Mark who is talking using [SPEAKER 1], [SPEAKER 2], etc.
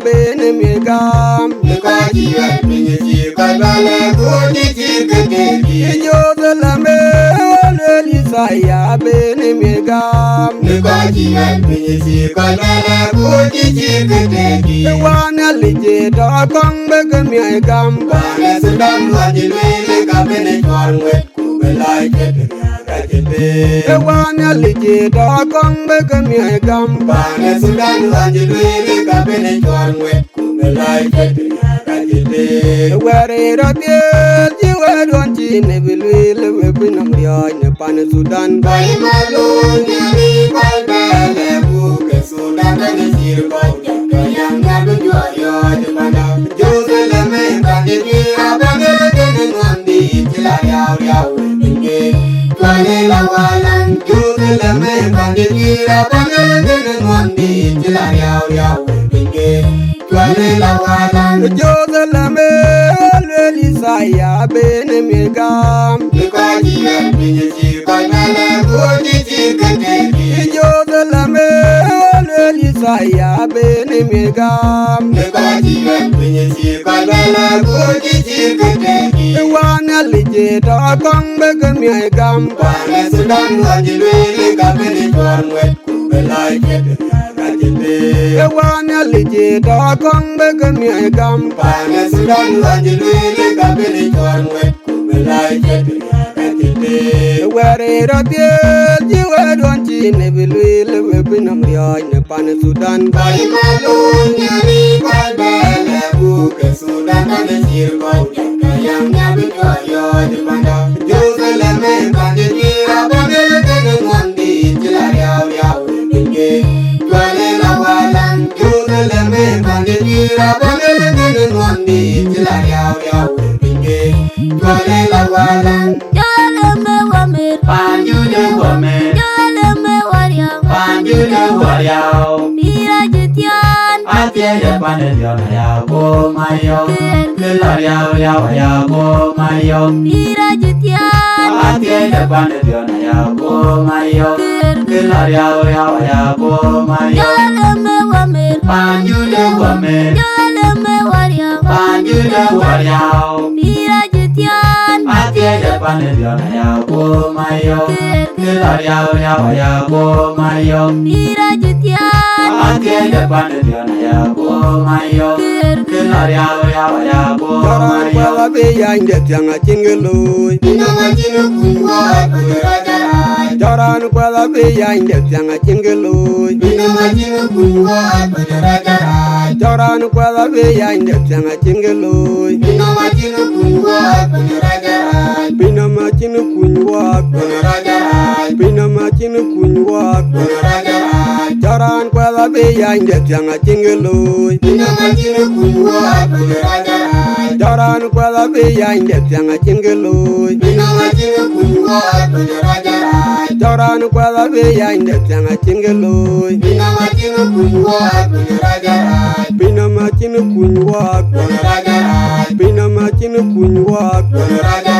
[SPEAKER 1] bên miền cam
[SPEAKER 2] có chi vậy mình chỉ coi ba lẽ của chỉ cái
[SPEAKER 1] yo de la me le Isaiah bên miền cam
[SPEAKER 2] có chi vậy mình chỉ coi ba lẽ của chỉ cái
[SPEAKER 1] wana lije da kong be ke miền cam
[SPEAKER 2] ba lẽ sudan hoa chỉ lấy cái bên tròn nguyệt của bên lại cái
[SPEAKER 1] wana lije da kong be ke miền cam
[SPEAKER 2] ba lẽ sudan hoa chỉ lấy cái bên tròn nguyệt của bên lại cái
[SPEAKER 1] where ra tie ji we don chi ne bilwi le we pinam ria ne pan Sudan
[SPEAKER 2] bay malu ni bay bele bu ke Sudan ne sir ko ke yang na du yo de mana Jerusalem kan di abang de ngondi tila yaw binge twale lawalan Jerusalem kan di abang de ngondi tila yaw binge twale lawalan
[SPEAKER 1] Jerusalem le Isaiah ben miền cam
[SPEAKER 2] ko ji binge ji ko na le ko ji ke
[SPEAKER 1] Jerusalem le Isaiah ben miền cam
[SPEAKER 2] ko ji binge ji ko na le ko ji ke
[SPEAKER 1] wana lije da kong be ke miền cam
[SPEAKER 2] ba le Sudan wa ji le ka ben tròn nguyệt ku be lai ke
[SPEAKER 1] wana lije da kong be ke miền cam
[SPEAKER 2] ba le Sudan wa ji le ka ben tròn nguyệt ku be lai ke
[SPEAKER 1] where ra tie ji we don chi ne bilwi le we pinam ria ne pan Sudan
[SPEAKER 2] bay malu ni bay bele bu ke Sudan ne sir ko ke yang na du yo de mana Jerusalem kan di abang de ngondi tila yaw binge twale lawalan Jerusalem kan di abang de ngondi tila yaw binge twale lawalan panju de wamer panju de wariao atie de pane de ya go mayo ke la ya go mayo atie de pane de ya go mayo ke la ya go mayo panju de wamer panju de wariao atie de pane de ya go mayo ke la ya go mayo atie de pane de ya go mayo ke la ya go
[SPEAKER 1] Jaran
[SPEAKER 2] mayo
[SPEAKER 1] wala be yang de tiang a chingeloi
[SPEAKER 2] Pinama chinu kunwa padarajarai
[SPEAKER 1] Jaran wala be yang de tiang a chingeloi
[SPEAKER 2] Pinama chinu kunwa padarajarai
[SPEAKER 1] Jaran wala be yang de tiang a chingeloi
[SPEAKER 2] Pinama chinu kunwa padarajarai
[SPEAKER 1] Pinama chinu kunwa
[SPEAKER 2] Padarajarai
[SPEAKER 1] Pinama chinu kunwa
[SPEAKER 2] Padarajarai
[SPEAKER 1] Jaran wala be yang de tiang a chingeloi
[SPEAKER 2] Pinama chinu kunwa padarajarai
[SPEAKER 1] Jaran wala be yang de tiang a chingeloi
[SPEAKER 2] Pinama chinu kunwa padarajarai
[SPEAKER 1] Jaran wala be yang de tiang a chingeloi
[SPEAKER 2] Pinama chinu kunwa padarajarai
[SPEAKER 1] Pinama chinu kunwa
[SPEAKER 2] Padarajarai
[SPEAKER 1] Pinama chinu kunwa
[SPEAKER 2] Padarajarai